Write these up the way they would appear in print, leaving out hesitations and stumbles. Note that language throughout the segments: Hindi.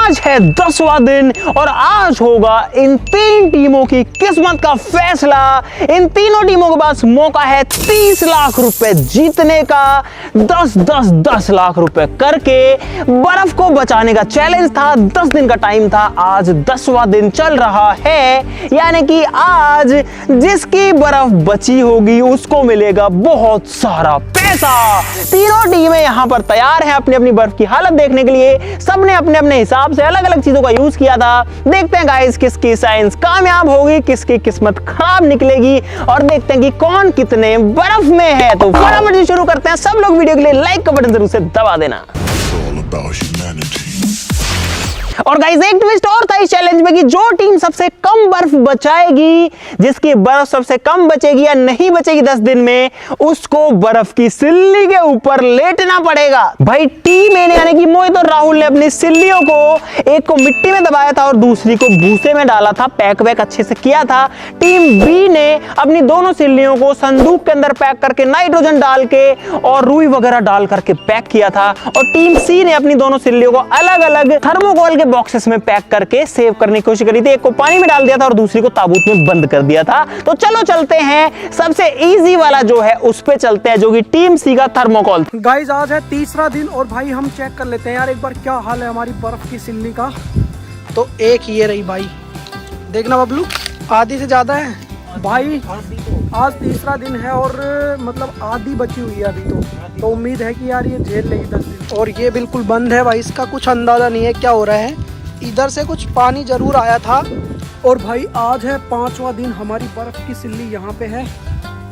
आज है 10वां दिन और आज होगा इन 3 टीमों की किस्मत का फैसला। इन तीनों टीमों के पास मौका है 30 लाख रुपए जीतने का। 10 लाख रुपए करके बर्फ को बचाने का चैलेंज था। 10 दिन का टाइम था। आज 10वां दिन चल रहा है, यानी कि आज जिसकी बर्फ बची होगी उसको मिलेगा बहुत सारा पैसा। तीनों टीमें यहां पर तैयार हैं अपनी अपनी बर्फ की हालत देखने के लिए। सबने अपने अपने हिसाब से अलग अलग चीजों का यूज किया था। देखते हैं गाइस किसकी साइंस कामयाब होगी, किसकी किस्मत खराब निकलेगी, और देखते हैं कि कौन कितने बर्फ में है। तो फटाफट से शुरू करते हैं। सब लोग वीडियो के लिए लाइक का बटन जरूर से दबा देना। और गाइस एक ट्विस्ट और था इस चैलेंज में कि जो टीम सबसे कम बर्फ बचाएगी, जिसकी बर्फ सबसे कम बचेगी या नहीं बचेगी 10 दिन में, उसको बर्फ की सिल्ली के ऊपर लेटना पड़ेगा। भाई टीम ए ने यानी कि मोहित और राहुल ने अपनी सिल्लियों को एक को मिट्टी में दबाया था और दूसरी को भूसे में डाला था, पैक वैक अच्छे से किया था। टीम बी ने अपनी दोनों सिल्लियों को संदूक के अंदर पैक करके नाइट्रोजन डाल के और रुई वगैरह डाल करके पैक किया था। और टीम सी ने अपनी दोनों सिल्लियों को अलग अलग थर्मोकोल के बॉक्सेस में पैक करके सेव करने की कोशिश करी थी। एक को पानी में डाल दिया था और दूसरी को ताबूत में बंद कर दिया था। तो चलो चलते हैं सबसे इजी वाला जो है उस पे चलते हैं, जो कि टीम सी का थर्मोकोल। गाइस आज है 3रा दिन और भाई हम चेक कर लेते हैं यार एक बार क्या हाल है हमारी बर्फ की सिल्ली का। तो एक ये रही भाई, देखना बबलू आधी से ज्यादा है भाई। आज 3रा दिन है और मतलब आधी बची हुई है अभी तो उम्मीद है कि यार ये झेल लेगी 10 दिन। और ये बिल्कुल बंद है भाई, इसका कुछ अंदाजा नहीं है क्या हो रहा है। इधर से कुछ पानी जरूर आया था। और भाई आज है 5वां दिन, हमारी बर्फ की सिल्ली यहाँ पे है।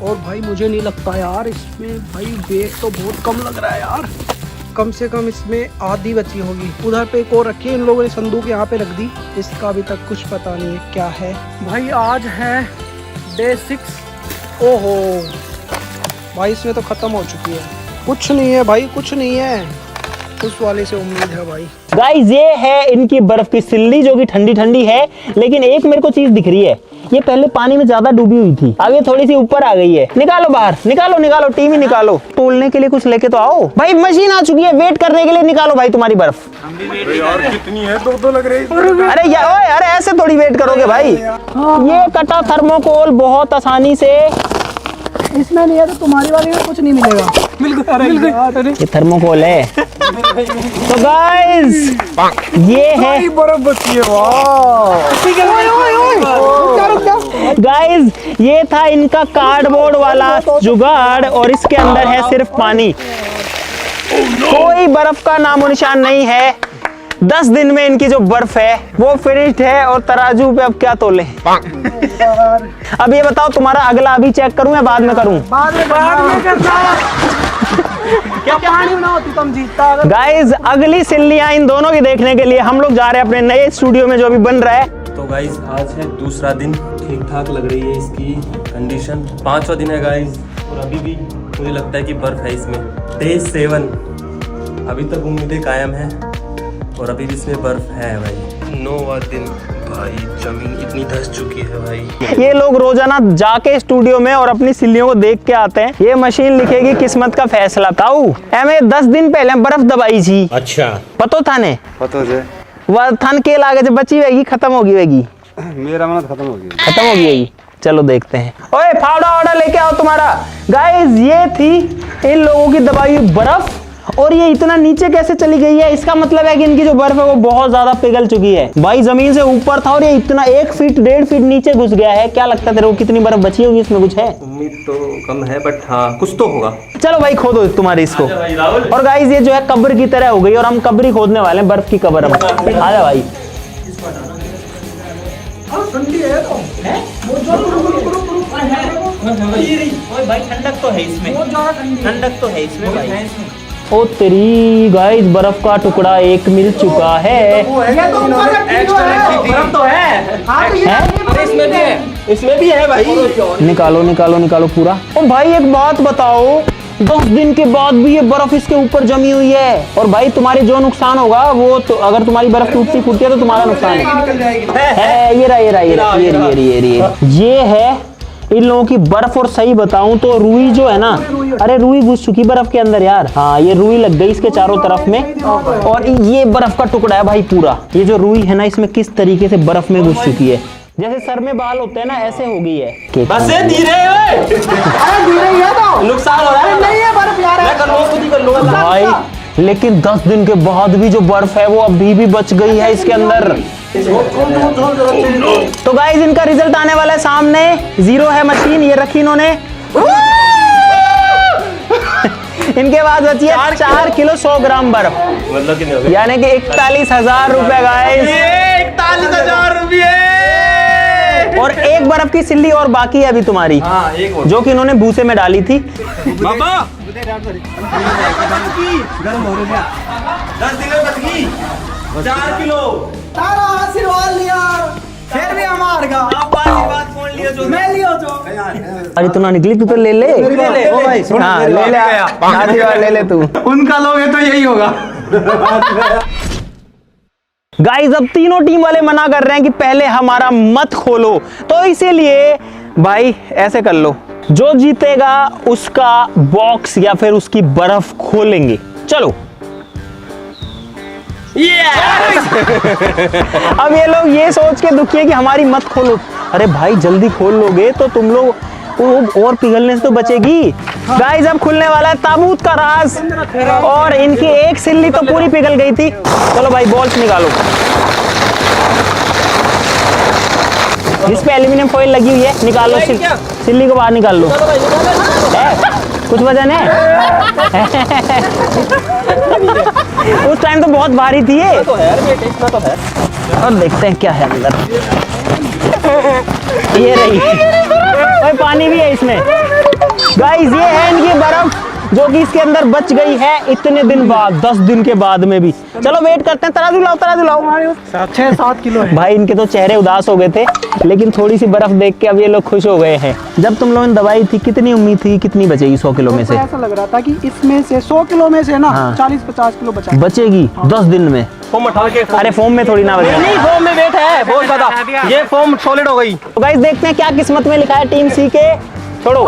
और भाई मुझे नहीं लगता यार इसमें भाई वेट तो बहुत कम लग रहा है यार। कम से कम इसमें आधी बची होगी। उधर पे एक और रखी है, इन लोगों ने संदूक यहाँ पे रख दी। इसका अभी तक कुछ पता नहीं है क्या है। भाई आज है डे 6। ओहो भाई इसमें तो खत्म हो चुकी है। कुछ नहीं है भाई, कुछ नहीं है। उस वाले से उम्मीद है भाई। गाइस ये है इनकी बर्फ की सिल्ली जो कि ठंडी ठंडी है, लेकिन एक मेरे को चीज दिख रही है, ये पहले पानी में ज्यादा डूबी हुई थी, अब ये थोड़ी सी ऊपर आ गई है। निकालो बाहर, निकालो टीम ही निकालो। तोलने के लिए कुछ लेके तो आओ भाई, मशीन आ चुकी है वेट करने के लिए। निकालो भाई तुम्हारी बर्फ। यार कितनी है, दो लग रही है। अरे यार अरे ऐसे थोड़ी वेट करोगे भाई। ये कटा थर्मोकोल बहुत आसानी से इसमें नहीं है तो तुम्हारी वाली में कुछ नहीं मिलेगा। बिल्कुल ये थर्मोकोल है। तो गाइस ये है बर्फ बची है। गाइस ये था इनका कार्डबोर्ड वाला जुगाड़ और इसके अंदर है सिर्फ पानी। कोई बर्फ का नामो निशान नहीं है। 10 दिन में इनकी जो बर्फ है वो फिनिश्ड है। और तराजू पे अब क्या तोले। अब ये बताओ तुम्हारा अगला अभी चेक करूं या बाद में करूं? बाद में क्या कहानी बनाओ तुम जीतता। गाइस अगली सिल्लियां इन दोनों की देखने के लिए हम लोग जा रहे हैं अपने नए स्टूडियो में जो अभी बन रहा है। तो गाइस आज है 2रा दिन, ठीक ठाक लग रही है इसकी कंडीशन। 5वां दिन है गाइस और अभी भी मुझे लगता है कि बर्फ है इसमें। डे 7 अभी तक उम्मीदें कायम है और अभी भी इसमें बर्फ है भाई। 9वां दिन भाई, जमीन इतनी धंस चुकी है भाई। ये लोग रोजाना जाके स्टूडियो में और अपनी सिल्लियों को देख के आते हैं। ये मशीन लिखेगी किस्मत का फैसला। ताऊ एमे 10 दिन पहले बर्फ दबाई थी। अच्छा पतो था ने? पतो जे वह थन के लागे जो बची वेगी खत्म होगी वेगी। मेरा मन खत्म हो गया वेगी। चलो देखते हैं। ओए फावड़ा वावड़ा लेके आओ तुम्हारा। गाइस ये थी इन लोगों की दबाई हुई बर्फ और ये इतना नीचे कैसे चली गई है? इसका मतलब है कि इनकी जो बर्फ है वो बहुत ज्यादा पिघल चुकी है। भाई जमीन से ऊपर था और ये इतना 1 फीट 1.5 फीट नीचे घुस गया है। क्या लगता है तेरे को कितनी बर्फ बची होगी इसमें? कुछ है उम्मीद तो कम है बट हाँ कुछ तो होगा। चलो भाई खोदो तुम्हारे इसको। और गाइस ये जो है कब्र की तरह हो गई और हम कब्र ही खोदने वाले हैं, बर्फ की कब्र। अब आजा भाई। भाई ठंडक तो है इसमें, ठंडक तो है इसमें भाई। ओ तेरी गाइस बर्फ का टुकड़ा एक मिल चुका है। बर्फ तो है। इसमें भी है भाई। निकालो पूरा। ओ भाई एक बात बताओ, 10 दिन के बाद भी ये बर्फ इसके ऊपर जमी हुई है। और भाई तुम्हारी जो नुकसान होगा वो तो, अगर तुम्हारी बर्फ टूटती फूटती है तो तुम्हारा नुकसान है। ये रहा। ये है इन लोगों की बर्फ। और सही बताऊं तो रुई जो है ना, अरे रुई घुस चुकी बर्फ के अंदर यार। हाँ ये रुई लग गई इसके चारों तरफ में, और ये बर्फ का टुकड़ा है भाई पूरा। ये जो रुई है ना इसमें किस तरीके से बर्फ में घुस चुकी है, जैसे सर में बाल होते हैं ना ऐसे हो गई है। बस ये धीरे है, धीरे ही है तो नुकसान हो रहा है। नहीं है बर्फ यार, मैं कर लूंगा, खुद ही कर लूंगा भाई लेकिन 10 दिन के बाद भी जो बर्फ है वो अभी भी बच गई है इसके अंदर। तो गाइस इनका रिजल्ट आने वाला है सामने। 0 है मशीन, ये रखी इन्होंने। इनके बाद बची है 4 किलो 100 ग्राम बर्फ, मतलब कितने हो गए? यानी कि 41,000 रुपए गाइस। 41,000 रुपये। और एक बर्फ की सिल्ली और बाकी है अभी तुम्हारी, हाँ एक और। जो कि इन्होंने भूसे में डाली थी। बाबा 10 दिन में बच गई 4 किलो। तारा आशीर्वाद लिया, फिर भी हम हार गए। आप आशीर्वाद कौन लिया जो? मैं लियो जो अरे तू ना निकली, तू तो ले ले। ओ भाई, सुन, हाँ ले ले, आशीर्वाद ले ले तू। उनका लोगे तो यही होगा। गाइस अब तीनों टीम वाले मना कर रहे हैं कि पहले हमारा मत खोलो, तो इसीलिए भाई ऐसे कर लो, जो जीतेगा उसका बॉक्स या फिर उसकी बर्फ खोलेंगे। चलो अब ये लोग ये सोच के दुखी है कि हमारी मत खोलो। अरे भाई जल्दी खोल लोगे तो तुम लोग वो और पिघलने से तो बचेगी। गाइस अब खुलने वाला है ताबूत का राज, और इनकी एक सिल्ली तो पूरी पिघल गई थी। चलो भाई बॉल्स निकालो। इस पे एल्यूमिनियम फॉइल लगी हुई है, निकालो सिल्ली को बाहर निकाल लो। है? कुछ वजन है? उस टाइम तो बहुत भारी थी ये। तो है ये टेस्ट तो है। और देखते हैं क्या है अंदर। ये रही, और पानी भी है इसमें। गाइस ये है इनकी बर्फ, जो कि इसके अंदर बच गई है इतने दिन बाद, 10 दिन के बाद में भी। चलो वेट करते हैं। तराजू लाओ, तराजू लाओ। 6-7 किलो है भाई इनके तो चेहरे उदास हो गए थे, लेकिन थोड़ी सी बर्फ देख के अब ये लोग खुश हो गए हैं। जब तुम लोगों ने दवाई थी कितनी उम्मीद थी कितनी बचेगी 100 किलो में से? ऐसा लग रहा था कि इसमें से 100 किलो में से ना हाँ। 40-50 किलो बचा। बचेगी 10 दिन में? फोम उठा के अरे फोम में थोड़ी ना बचेगी। नहीं फोम में वेट है बहुत ज्यादा, ये फोम सॉलिड हो गई। तो गाइस देखते हैं क्या किस्मत में लिखा है टीम सी के। छोड़ो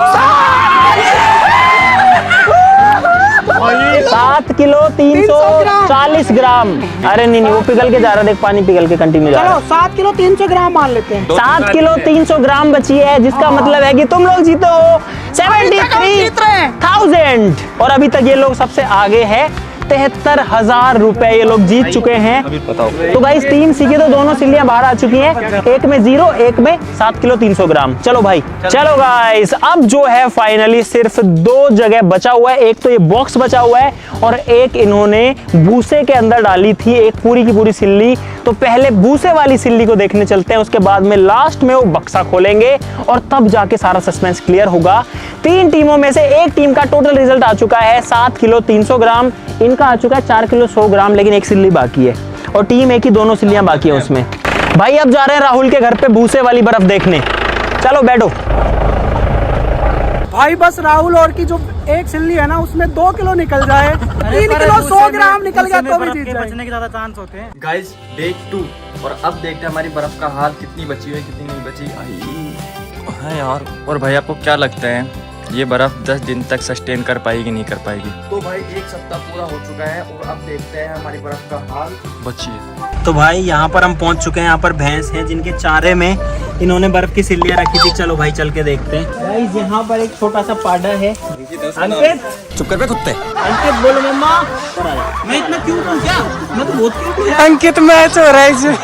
7 किलो 340 ग्राम। अरे नहीं वो पिघल के जा रहा, देख पानी पिघल के कंटिन्यू जा रहा चलो 7 किलो 300 ग्राम मान लेते हैं। 7 किलो 300 ग्राम बची है, जिसका मतलब है कि तुम लोग जीते हो 73,000। और अभी तक ये लोग सबसे आगे है, 73,000 रुपए ये लोग जीत चुके हैं। तो गाइस टीम सी की तो दोनों सिल्लियां बाहर आ चुकी हैं, एक में 0 एक में 7 किलो 300 ग्राम। चलो भाई चलो गाइस, अब जो है फाइनली सिर्फ 2 जगह बचा हुआ है। एक तो ये बॉक्स बचा हुआ है, और एक इन्होंने भूसे के अंदर डाली थी एक पूरी की पूरी सिल्ली। तो पहले भूसे वाली सिल्ली को देखने चलते हैं, उसके बाद में लास्ट में वो बक्सा खोलेंगे, और तब जाके सारा सस्पेंस क्लियर होगा। 3 टीमों में से एक टीम का टोटल रिजल्ट आ चुका है 7 किलो 300 ग्राम, इनका आ चुका है 4 किलो 100 ग्राम, लेकिन एक सिल्ली बाकी है, और टीम एक ही दोनों सिल्लियां बाकी है उसमें। भाई अब जा रहे हैं राहुल के घर पे भूसे वाली बर्फ देखने। चलो बैठो। भाई बस राहुल और की जो एक सिल्ली है ना उसमें 2 किलो निकल जाए, 3 किलो 100 ग्राम निकल गया तो भी जीत जाए। बचने के ज्यादा चांस होते हैं। गाइस डे 2, और अब देखते हैं हमारी बर्फ का हाल, कितनी बची हुई है कितनी नहीं बची। है यार। और भाई आपको क्या लगता है ये बर्फ 10 दिन तक सस्टेन कर पाएगी नहीं कर पाएगी? तो भाई 1 सप्ताह पूरा हो चुका है, और अब देखते हैं हमारी बर्फ का हाल। बचिए। तो भाई यहाँ पर हम पहुँच चुके हैं, यहाँ पर भैंस हैं जिनके चारे में इन्होंने बर्फ की सिल्लियां रखी थी। चलो भाई चल के देखते हैं। गाइस यहाँ पर एक छोटा सा पाडा है। अंकित चुप कर बे कुत्ते। अंकित बोलो मम्मा। मैं इतना क्यूट हूँ क्या? मैं तो बहुत क्यूट हूँ। अंकित मैच हो रहा है इसमें।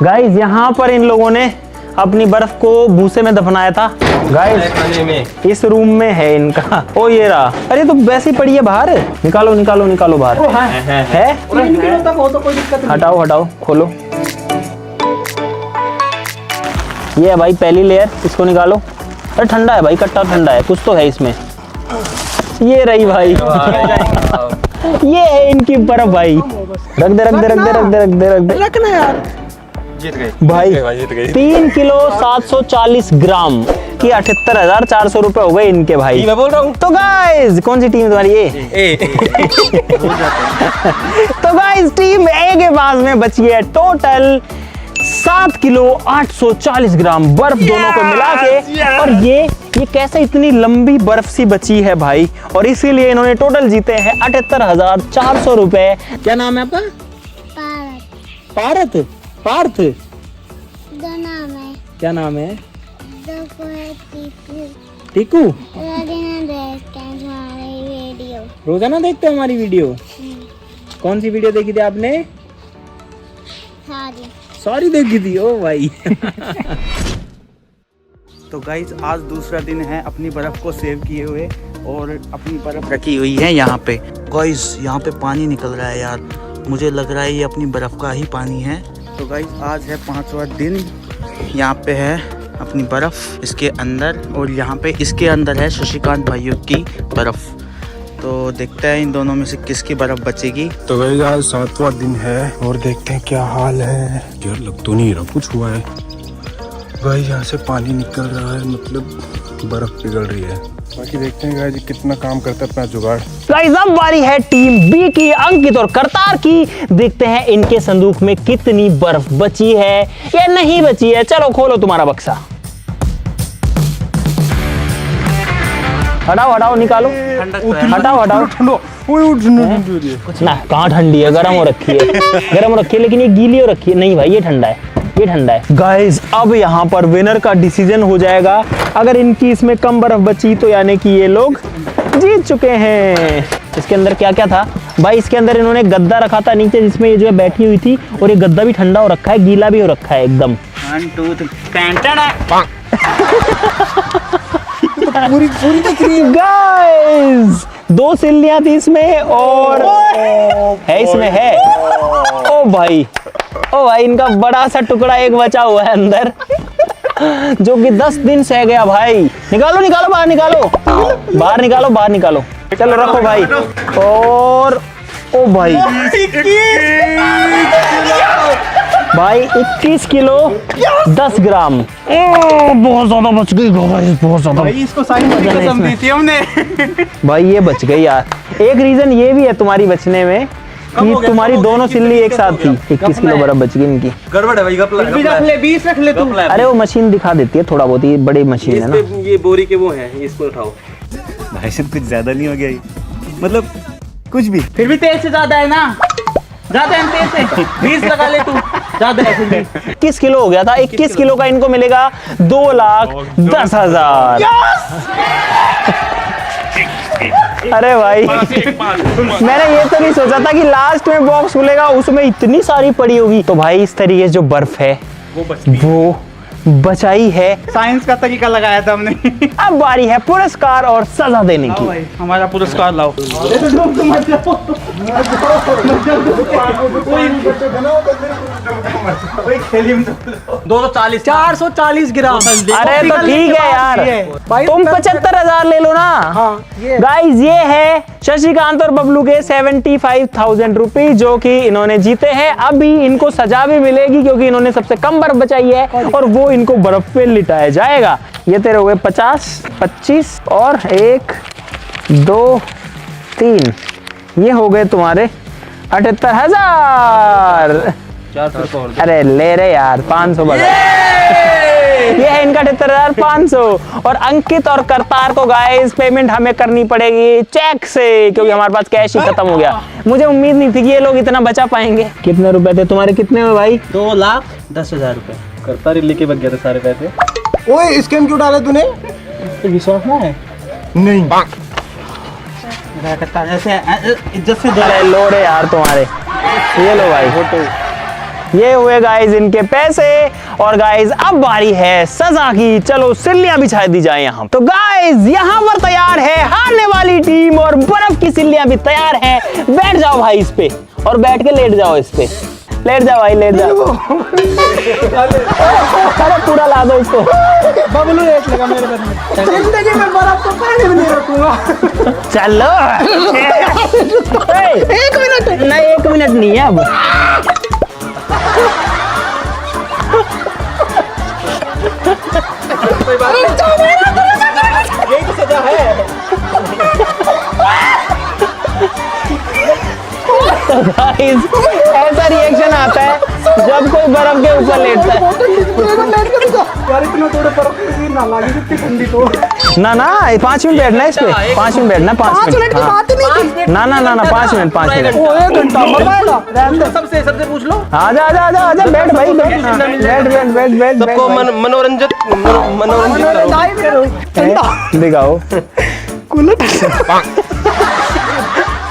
गाइस यहाँ पर इन लोगों ने अपनी बर्फ को भूसे में दफनाया था। गाइस खाने में इस रूम में है इनका। ओ ये रहा। अरे तो वैसे ही पड़ी है बाहर, निकालो निकालो निकालो बाहर। है 3 किलो तक हो तो कोई दिक्कत नहीं। हटाओ हटाओ, खोलो। ये है भाई पहली लेयर, इसको निकालो। अरे ठंडा है भाई, कट्टा ठंडा है, कुछ तो है इसमें। ये रही भाई। ये है इनकी बर्फ भाई। रख दे रख दे रख दे रख दे रख दे रख दे। रखना यार। जीत गए भाई जीत गए। 3 किलो 740 ग्राम की 78,400 रुपए हो गए इनके भाई। मैं बोल रहा हूँ। तो गाइस कौन सी टीम तुम्हारी? ये तो गाइस टीम ए के पास में बची है टोटल 7 किलो 840 ग्राम बर्फ दोनों को मिला के। और ये कैसे इतनी लंबी बर्फ सी बची है भाई, और इसीलिए इन्होंने टोटल जीते हैं 78,400 रुपए। क्या नाम है आपका? पारत। पार्थ। दो नाम है। क्या नाम है? दो को है टीकू। टीकू। रोजाना देखते हैं तुम्हारी वीडियो। रोजाना देखते हैं हमारी वीडियो। कौन सी वीडियो देखी थी आपने? सॉरी देखी थी। ओ भाई। तो गाइज आज दूसरा दिन है अपनी बर्फ को सेव किए हुए, और अपनी बर्फ रखी हुई है यहाँ पे। गाइज यहाँ पे पानी निकल रहा है यार, मुझे लग रहा है ये अपनी बर्फ का ही पानी है। तो गाइज आज है 5वां दिन, यहाँ पे है अपनी बर्फ इसके अंदर, और यहाँ पे इसके अंदर है शशिकांत भाइयों की बर्फ। तो देखते हैं इन दोनों में से किसकी बर्फ बचेगी। तो गाइस आज 7वां दिन है और देखते हैं क्या हाल है। यार लग तो नहीं रहा कुछ हुआ है। गाइस यहाँ से पानी निकल रहा है, मतलब बर्फ पिघल रही है। बाकी देखते हैं गाइस कितना काम करता है अपना जुगाड़। गाइस अब बारी है टीम बी की, अंकित और करतार की। देखते हैं इनके संदूक में कितनी बर्फ बची है या नहीं बची है। चलो खोलो तुम्हारा बक्सा। हटाओ हटाओ, निकालो। हटाओ हटाओ। ना कहाँ ठंडी है, गर्म हो रखी है। गर्म हो रखी है, लेकिन ये गीली हो रखी है। नहीं भाई ये ठंडा है, ये ठंडा है। गाइस अब यहाँ पर विनर का डिसीजन हो जाएगा। अगर इनकी इसमें कम बर्फ बची तो यानी कि ये लोग जीत चुके हैं। इसके अंदर क्या क्या था भाई? इसके अंदर इन्होंने गद्दा रखा था नीचे, जिसमें ये जो है बैठी हुई थी, और ये गद्दा भी ठंडा हो रखा है, गीला भी हो रखा है एकदम। 1 2 3 गाइस 2 सिल्लियां थी इसमें, और है इसमें है। ओ भाई इनका बड़ा सा टुकड़ा एक बचा हुआ है अंदर, जो कि 10 दिन सह गया भाई। निकालो निकालो, बाहर निकालो, बाहर निकालो, बाहर निकालो। चलो रखो भाई। और ओ भाई 21 किलो 10 ग्राम। बहुत ज्यादा बच गई गाइस, बहुत ज्यादा। भाई इसको साइन की कसम दी थी हमने। भाई ये बच गई यार। एक रीजन ये भी है तुम्हारी बचने में कि तुम्हारी दोनों सिल्ली एक साथ थी। 21 किलो बर्फ बच गई इनकी। गड़बड़ है भाई, गपला है, 20 रख ले तू। अरे वो मशीन दिखा देती है थोड़ा बहुत, ही बड़ी मशीन है ना। ये बोरी के वो है, इसको उठाओ। भाई साहब कुछ ज्यादा नहीं हो गया ये? मतलब कुछ भी फिर भी तेज से ज्यादा है ना, ज्यादा है तेज से। 20 लगा ले तू, ज्यादा है फिर भी। 21 किलो हो गया था। 21 किलो का इनको मिलेगा 2,10,000। अरे भाई मैंने ये तो नहीं सोचा था कि लास्ट में बॉक्स खुलेगा उसमें इतनी सारी पड़ी होगी। तो भाई इस तरीके से जो बर्फ है वो बचाई है। साइंस का तरीका लगाया था हमने। अब बारी है पुरस्कार और सजा देने की। भाई हमारा पुरस्कार लाओ। 440 ग्राम। अरे तो ठीक है यार, तुम 75,000 ले लो ना। गाइस ये है शशिकांत और बबलू के 75,000 रुपए जो कि इन्होंने जीते हैं। अभी इनको सजा भी मिलेगी क्योंकि इन्होंने सबसे कम बर्फ बचाई है, और वो इनको बर्फ पे लिटाया जाएगा। ये तेरे हो गए 50, 25 और 1 2 3, ये हो गए तुम्हारे 78,000। अरे ले रे यार 500 बढ़ा। ये है इनका 78,500। और अंकित और करतार को गाइस पेमेंट हमें करनी पड़ेगी चेक से, क्योंकि हमारे पास कैश ही खत्म हो गया। मुझे उम्मीद नहीं थी कि ये लोग इतना बचा पाएंगे। कितने रुपए थे तुम्हारे? कितने हुए भाई? 2,10,000 रुपए। करतार लेके बच गया था सारे पैसे। ओए स्कैम क्यों डाला तूने? विश्वास ना है? नहीं। ऐसे इज्जत से अरे लो रे यार तुम्हारे, ये लो भाई फोटो। ये हुए गाइस इनके पैसे। और गाइस अब बारी है सजा की। चलो सिल्लियां बिछा दी जाए यहाँ। तो गाइस यहाँ पर तैयार है हारने वाली टीम, और बर्फ की सिल्लियां भी तैयार है। बैठ जाओ भाई इस पे, और बैठ के लेट जाओ इस पे। लेट जाओ भाई, लेट जाओ। अरे पूरा ला दो इसको। बबलू एक लगा मेरे पैर में। जिंदगी में बर्फ को पानी में नहीं रखूंगा। चलो 1 मिनट नहीं, 1 मिनट नहीं है अब। यही तो सजा है। तो गाइस ऐसा रिएक्शन आता है जब कोई बर्फ के ऊपर लेटता है। यार इतना थोड़ा बर्फ में ना लगी, कितनी ठंडी तो। ना ना 5 मिनट बैठना है इस पे, 5 मिनट बैठना, 5 मिनट की बात ही नहीं थी। ना ना ना ना 5 मिनट 5 मिनट। वो 1 घंटा मरवाएगा। सबसे पूछ लो। आजा आजा आजा आजा, बैठ भाई बैठ बैठ बैठ बैठ बैठ सबको मनोरंजन करो। दिखाओ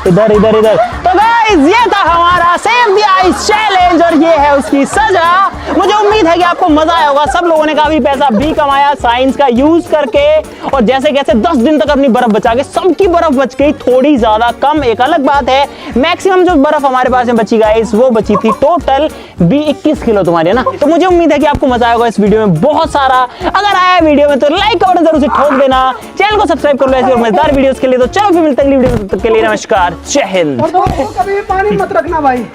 इधर इधर इधर। तो गाइस ये था हमारा सेव द आइस चैलेंज और ये है उसकी सजा। मुझे उम्मीद है कि आपको मजा आया होगा। सब लोगों ने काफी पैसा भी कमाया साइंस का यूज करके, और जैसे कैसे 10 दिन तक अपनी बर्फ बचा के सबकी बर्फ बच गई, थोड़ी ज्यादा कम एक अलग बात है। मैक्सिमम जो बर्फ हमारे पास में बची गाइस वो बची थी टोटल 21 किलो तुम्हारी, है ना। तो मुझे उम्मीद है कि आपको मजा आया होगा इस वीडियो में बहुत सारा। अगर आया वीडियो में तो लाइक का बटन जरूर से ठोक देना, चैनल को सब्सक्राइब कर लो ऐसी और मजेदार वीडियोस के लिए। तो चलो फिर मिलते हैं अगली वीडियो में, तब तक के लिए नमस्कार, जय हिंद। और दोस्तों कभी भी पानी मत रखना भाई।